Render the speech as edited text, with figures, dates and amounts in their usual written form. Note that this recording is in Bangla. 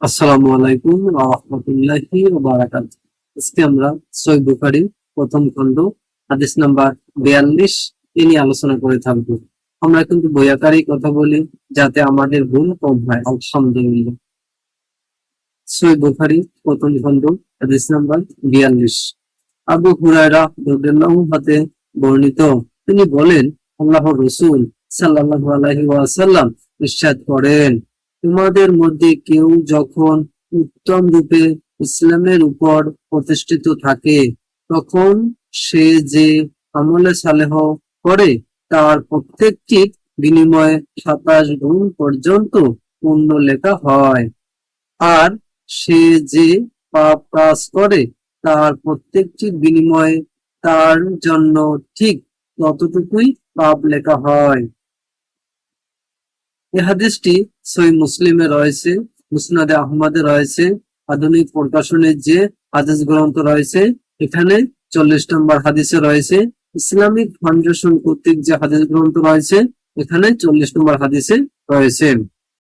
আসসালামু আলাইকুম ওয়া রাহমাতুল্লাহি ওয়া বারাকাতুহু। আজকে আমরা সহিহ বুখারীর প্রথম খণ্ড হাদিস নাম্বার 42 এ নিয়ে আলোচনা করে থাকবো। আমরা কিন্তু বই আকারেই কথা বলি যাতে আমাদের ভুল কম হয়, আলহামদুলিল্লাহ। সহিহ বুখারী প্রথম খণ্ড হাদিস নাম্বার 42। আবু হুরায়রা রাদিয়াল্লাহু হতে বর্ণিত, তিনি বলেন, আল্লাহর রাসূল সাল্লাল্লাহু আলাইহি ওয়াসাল্লাম ইরশাদ করেন, তোমাদের মধ্যে কেউ যখন উত্তম রূপে ইসলামের উপর প্রতিষ্ঠিত থাকে, তখন সে যে আমলে সালেহ করে তার প্রত্যেকটির বিনিময়ে 27 গুণ পর্যন্ত পুণ্য লেখা হয়। আর সে যে পাপ কাজ করে তার প্রত্যেকটির বিনিময়ে তার জন্য ঠিক ততটুকুই পাপ লেখা হয়। এই হাদিসটি সহিহ মুসলিমে রয়েছে, মুসনাদে আহমদে রয়েছে। আধুনিক প্রকাশনের যে হাদিস গ্রন্থ রয়েছে এখানে 40 নম্বর হাদিসে রয়েছে। ইসলামিক ফাউন্ডেশন কর্তৃক যে হাদিস গ্রন্থ রয়েছে এখানে 40 নম্বর হাদিসে রয়েছে।